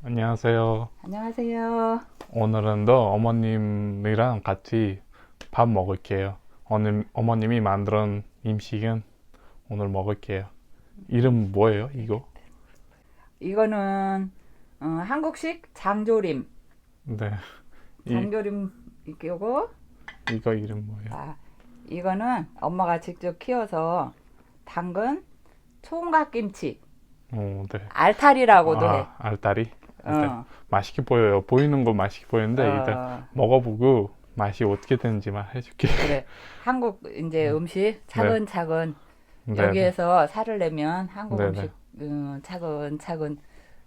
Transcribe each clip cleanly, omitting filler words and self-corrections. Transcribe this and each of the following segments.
안녕하세요. 안녕하세요. 오늘은 또 어머님이랑 같이 밥 먹을게요. 오늘 어머님이 만든 음식은 오늘 먹을게요. 이름 뭐예요, 이거? 이거는 한국식 장조림. 네. 장조림 이거고. 이거 이름 뭐예요? 이거는 엄마가 직접 키워서 담근 총각김치. 오, 네. 알타리라고도 해. 알다리? 어. 맛있게 보여요. 보이는 거 맛있게 보이는데 일단 먹어보고 맛이 어떻게 되는지만 해줄게요. 그래. 한국 이제 음식 차근차근 네, 여기에서 살을 내면 한국 네, 음식 차근차근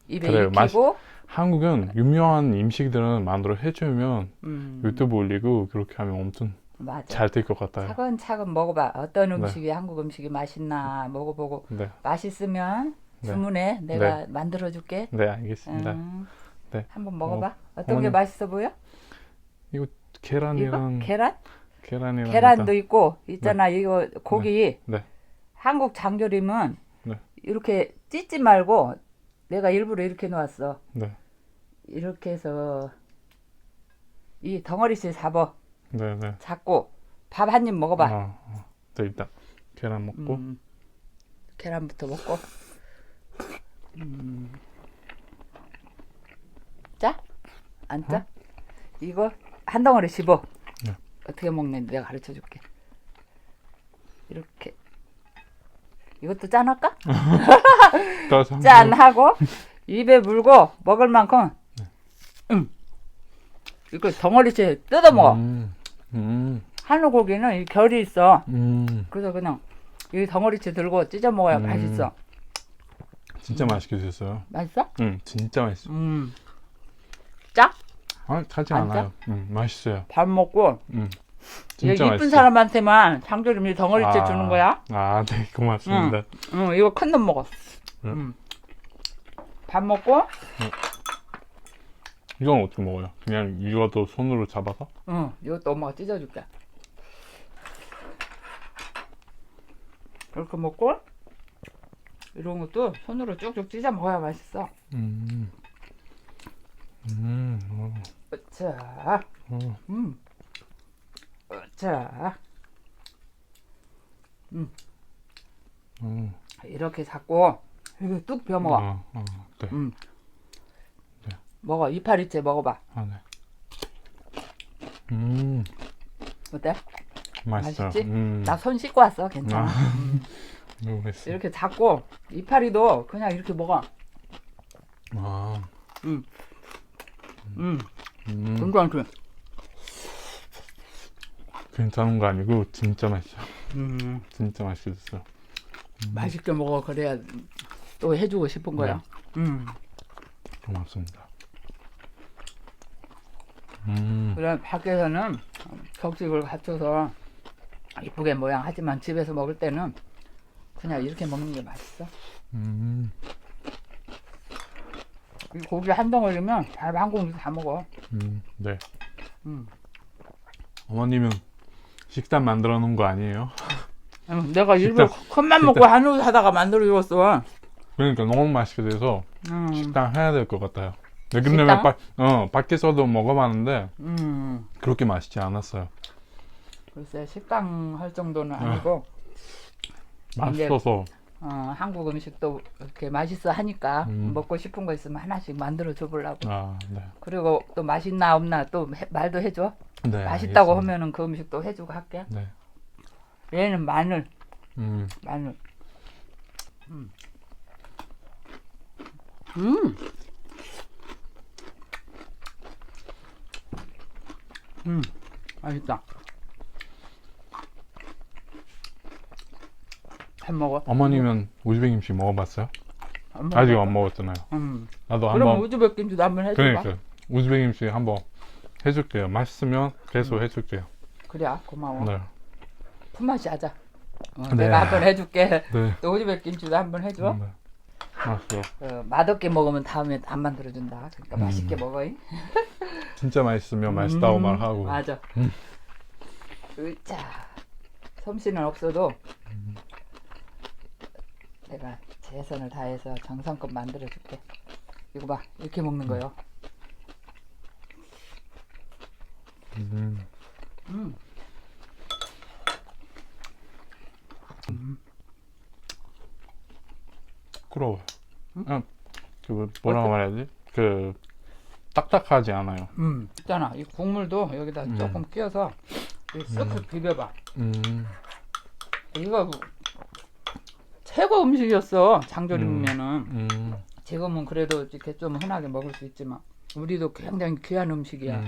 입에 그래요. 익히고. 한국은 유명한 음식들은 만들어 해주면 유튜브 올리고 그렇게 하면 엄청 맞아. 잘 될 것 같아요. 차근차근 먹어봐. 어떤 음식이 한국 음식이 맛있나 먹어보고 네. 맛있으면 네. 주문해. 내가 만들어줄게. 네, 알겠습니다. 네. 한번 먹어봐. 어떤 게 어머님, 맛있어 보여? 이거 계란이랑 이거? 계란? 계란이랑 계란도 있고 있잖아. 이거 고기. 네. 한국 장조림은 네. 이렇게 찢지 말고 내가 일부러 이렇게 놓았어. 네. 이렇게 해서 이 덩어리씩 잡아. 네, 네. 잡고 밥 한 입 먹어봐. 네, 일단 계란 먹고 계란부터 먹고. 짜? 안 짜? 이거 한 덩어리 집어. 네. 어떻게 먹는지 내가 가르쳐 줄게. 이렇게. 이것도 짠할까? 짠하고 입에 물고 먹을 만큼. 이거 덩어리째 뜯어 먹어. 한우 고기는 이 결이 있어. 그래서 그냥 이 덩어리째 들고 찢어 먹어야 맛있어. 진짜 맛있게 드셨어요. 맛있어? 응, 진짜 맛있어. 짜? 짜지 안 않아요. 맛있어요. 밥 먹고 진짜 이쁜 맛있어요. 사람한테만 장조림이 덩어리째 주는 거야. 네, 고맙습니다. 이거 큰 놈 먹어. 밥 먹고. 이건 어떻게 먹어요? 그냥 이것도 손으로 잡아서? 이것도 엄마가 찢어줄게. 이렇게 먹고 이런 것도 손으로 쭉쭉 찢어 먹어야 맛있어. 자, 자, 이렇게 잡고 이거 뚝 베어 먹어. 네. 먹어. 이파리째 먹어봐. 네. 어때? 맛있어요. 맛있지? 나 손 씻고 왔어. 괜찮아. 너무 맛있어. 이렇게 잡고 이파리도 그냥 이렇게 먹어. 괜찮지? 괜찮은 거 아니고 진짜 맛있어. 진짜 맛있게 됐어요. 맛있게 먹어. 그래야 또 해주고 싶은 거야. 고맙습니다. 그래 밖에서는 격식을 갖춰서 이쁘게 모양 하지만 집에서 먹을 때는 그냥 이렇게 먹는 게 맛있어. 이 고기 한 덩어리면 밥 한 공기 다 먹어. 네. 어머님은 식단 만들어 놓은 거 아니에요? 내가 일부러 큰맘 먹고 한우 사다가 만들어 줬어. 그러니까 너무 맛있게 돼서 식단 해야 될 것 같아요. 근데 식당? 밖에서도 먹어봤는데 그렇게 맛있지 않았어요. 글쎄 식당 할 정도는 아니고 맛있어서 한국 음식도 이렇게 맛있어 하니까 먹고 싶은 거 있으면 하나씩 만들어 줘보려고. 네. 그리고 또 맛있나 없나 또 말도 해줘. 네, 맛있다고 알겠습니다. 하면은 그 음식도 해주고 할게. 네. 얘는 마늘. 마늘. 맛있다. 한 먹어. 어머님은 우즈벡 음식 먹어봤어요? 안 아직 먹어봤어? 안 먹었잖아요. 나도 그럼 한번. 우즈벡 김치도 한번 해줘봐. 그러니까 우즈벡 음식 한번 해줄게요. 맛있으면 계속 해줄게요. 그래 고마워. 네. 품맛이 하자. 네. 내가 한번 해줄게. 네. 또 우즈벡 김치도 한번 해줘. 네. 맛있어. 맛없게 먹으면 다음에 안 만들어준다. 그러니까 맛있게 먹어. 진짜 맛있으면 맛있다고 말하고. 맞아. 자, 솜씨는 없어도 내가 최선을 다해서 정성껏 만들어줄게. 이거 봐. 이렇게 먹는 거예요. 음. 음. 부끄러워요. 그 뭐라고 말해야지? 그 딱딱하지 않아요. 있잖아. 이 국물도 여기다 조금 끼워서 쓱쓱 비벼봐. 이거 최고 음식이었어. 장조림면은. 지금은 그래도 이렇게 좀 흔하게 먹을 수 있지만 우리도 굉장히 귀한 음식이야.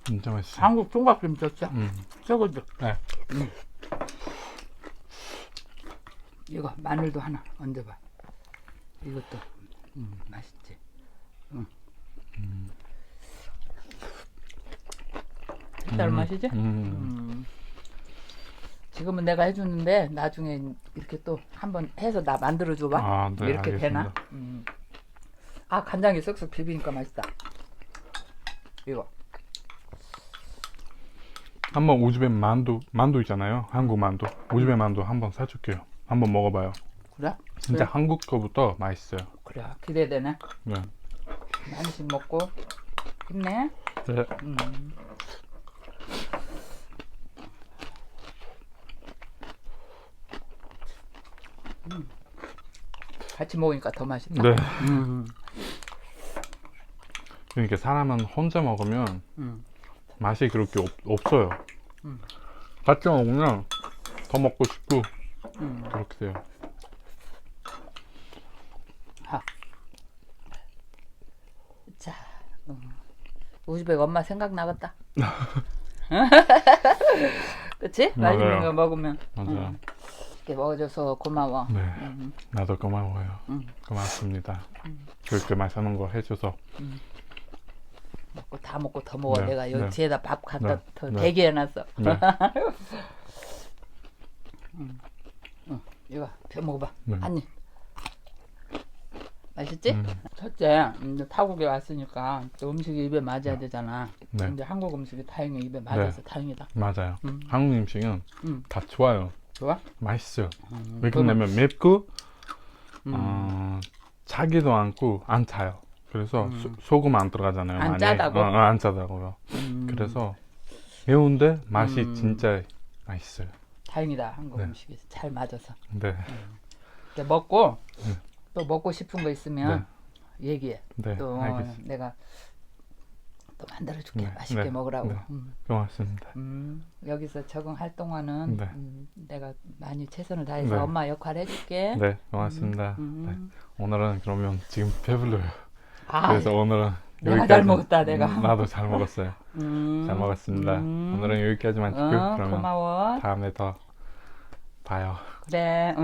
진짜 맛있어. 한국 총각김 좋죠? 최고죠. 네. 이거 마늘도 하나 얹어봐. 이것도 맛있지. 색다른 맛이지? 지금은 내가 해주는데 나중에 이렇게 또 한번 해서 나 만들어 줘봐. 아, 네, 이렇게 알겠습니다. 되나? 아, 간장이 쓱쓱 비비니까 맛있다. 이거. 한번 우즈벡 만두 있잖아요. 한국 만두. 우즈벡 만두 한번 사줄게요. 한번 먹어봐요. 그래? 진짜 그래. 한국 거부터 맛있어요. 그래, 기대되네. 네. 많이씩 먹고 힘내. 네. 같이 먹으니까 더 맛있다. 네. 그러니까 사람은 혼자 먹으면 맛이 그렇게 없어요. 같이 먹으면 더 먹고 싶고 그렇게 돼요. 자, 우즈벡 엄마 생각 나겠다. 그치? 맛있는 맞아요. 거 먹으면. 맞아요. 이렇게 먹어줘서 고마워. 네. 나도 고마워요. 고맙습니다. 그렇게 맛있는 거 해줘서. 먹고 다 먹고 더 먹어. 네, 내가 여기 네. 뒤에다 밥 갖다 네, 더 네. 대기해놨어. 네. 이거 벼 먹어봐. 네. 한 입. 맛있지? 첫째, 이제 타국에 왔으니까 또 음식이 입에 맞아야 되잖아. 네. 근데 한국 음식이 다행히 입에 맞아서 다행이다. 맞아요. 한국 음식은 다 좋아요. 좋아? 맛있어요. 왜냐면 맵고 차기도 않고 안 차요. 그래서 소금 안 들어가잖아요. 안 많이. 짜다고? 안 짜다고요. 그래서 매운데 맛이 진짜 맛있어요. 다행이다. 한국 네. 음식이 잘 맞아서. 네. 이제 먹고 또 먹고 싶은 거 있으면 얘기해. 네. 또 알겠습니다. 내가 또 만들어줄게. 네, 맛있게 네, 먹으라고. 네. 고맙습니다. 여기서 적응할 동안은 네. 내가 많이 최선을 다해서 네. 엄마 역할 해줄게. 네, 고맙습니다. 네. 오늘은 그러면 지금 배불러요. 아, 그래서 오늘은 내가 여기까지. 잘 먹었다, 내가. 나도 잘 먹었어요. 잘 먹었습니다. 오늘은 여기까지만 찍고 그러면 고마워. 다음에 더 봐요. 그래.